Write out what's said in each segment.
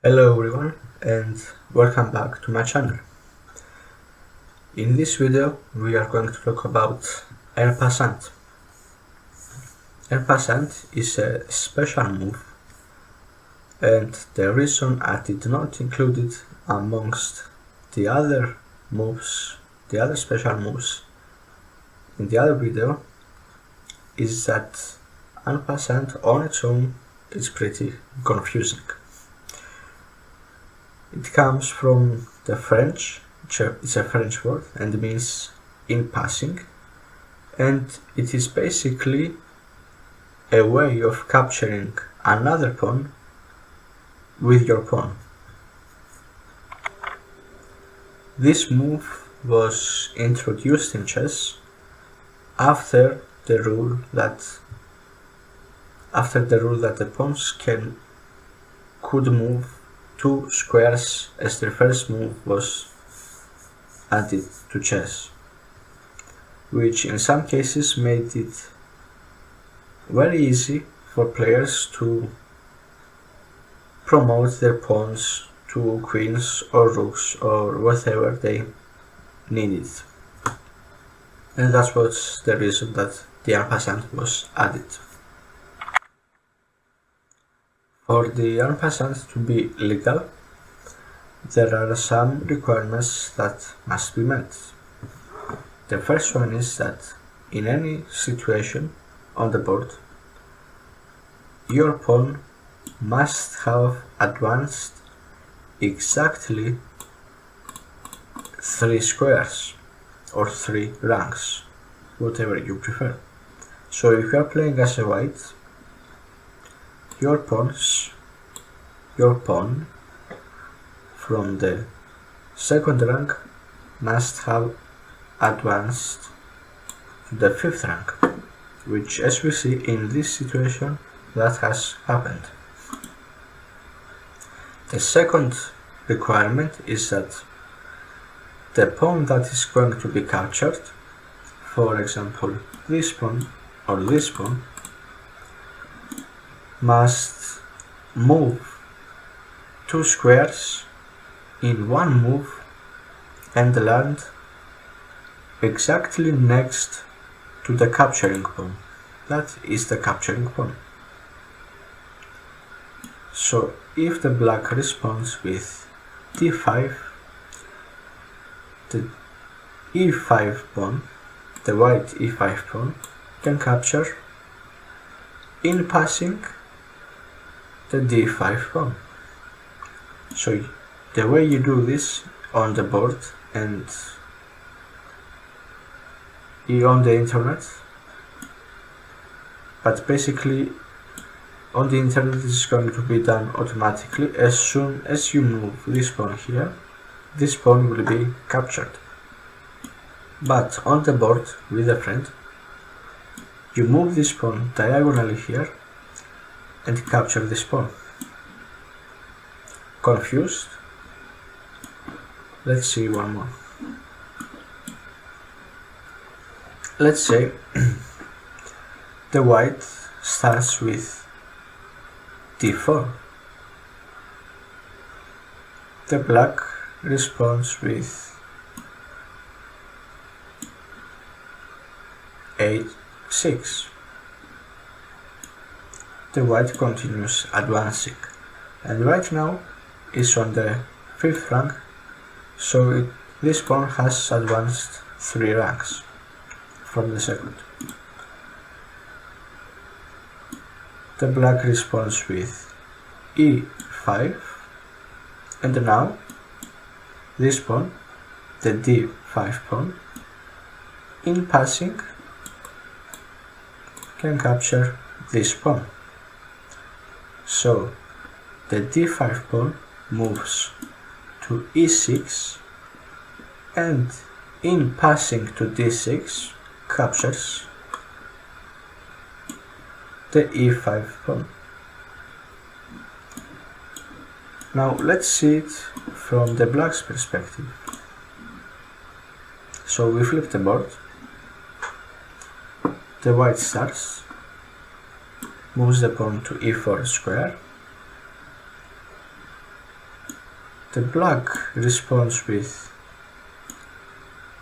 Hello everyone and welcome back to my channel. In this video we are going to talk about Passant. Passant is a special move, and the reason I did not include it amongst the other moves, the other special moves in the other video, is that Passant on its own is pretty confusing. It comes from the French, it's a French word and means in passing, and it is basically a way of capturing another pawn with your pawn. This move was introduced in chess after the rule that the pawns could move two squares as their first move was added to chess, which in some cases made it very easy for players to promote their pawns to queens or rooks or whatever they needed. And that was the reason that the en passant was added. For the en passant to be legal, there are some requirements that must be met. The first one is that in any situation on the board, your pawn must have advanced exactly 3 squares or 3 ranks, whatever you prefer. So if you are playing as a white, your pawn from the second rank must have advanced to the 5th rank, which, as we see in this situation, that has happened. The second requirement is that the pawn that is going to be captured, for example this pawn or this pawn, must move 2 squares in one move and land exactly next to the capturing pawn. That is the capturing pawn. So if the black responds with d5, the e5 pawn, the white e5 pawn, can capture in passing the d5 pawn. So the way you do this on the board and on the internet, but basically on the internet this is going to be done automatically. As soon as you move this pawn here, this pawn will be captured. But on the board with a friend, you move this pawn diagonally here and capture this pawn. Confused? Let's see one more. Let's say the white starts with d4. The black responds with a6. The white continues advancing, and right now is on the 5th rank, so this pawn has advanced 3 ranks from the second. The black responds with e5, and now this pawn, the d5 pawn, in passing can capture this pawn. So the d5 pawn moves to e6, and in passing to d6 captures the e5 pawn. Now let's see it from the black's perspective. So we flip the board, the white starts, moves the pawn to e4 square, the black responds with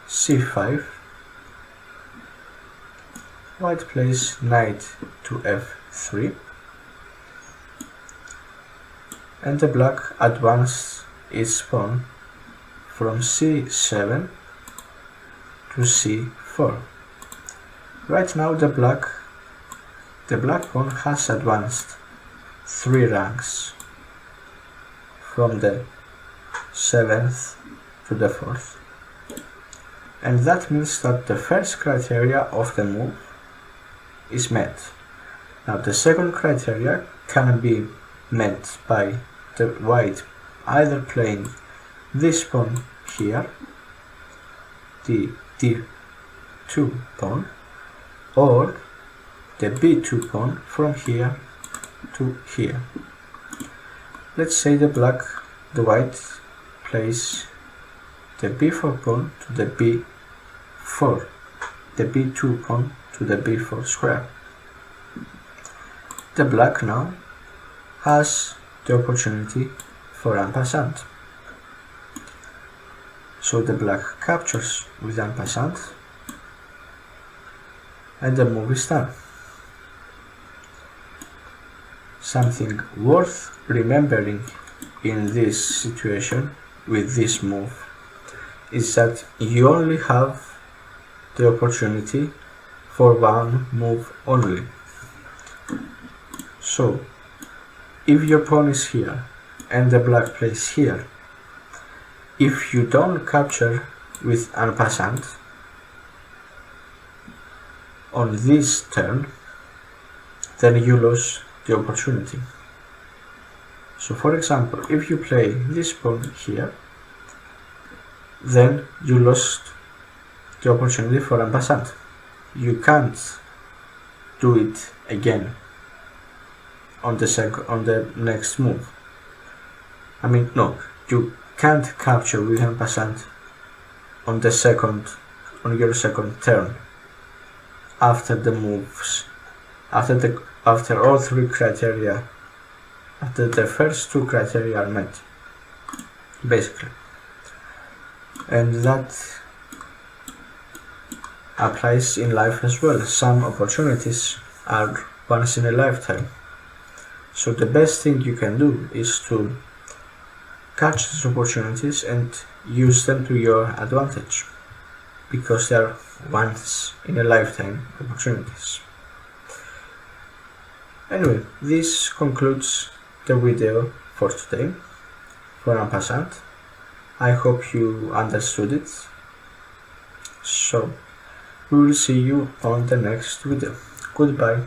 c5, white plays knight to f3, and the black advanced its pawn from c7 to c4. Right now the black pawn has advanced 3 ranks from the 7th to the 4th, and that means that the first criteria of the move is met. Now the second criteria can be met by the white either playing this pawn here, the d2 pawn, or the b2 pawn from here to here. Let's say the white plays the b4 pawn to the b4, the b2 pawn to the b4 square. The black now has the opportunity for en passant. So the black captures with en passant, and the move is done. Something worth remembering in this situation with this move is that you only have the opportunity for one move only. So if your pawn is here and the black plays here, if you don't capture with en passant on this turn, then you lose the opportunity. So for example, if you play this pawn here, then you lost the opportunity for en passant. You can't do it again on the next move. I mean, no, you can't capture with en passant on your second turn after the moves, after all 3 criteria, after the first 2 criteria are met, basically. And that applies in life as well. Some opportunities are once in a lifetime. So the best thing you can do is to catch these opportunities and use them to your advantage, because they are once in a lifetime opportunities. Anyway, this concludes the video for today for en passant. I hope you understood it. So we will see you on the next video. Goodbye.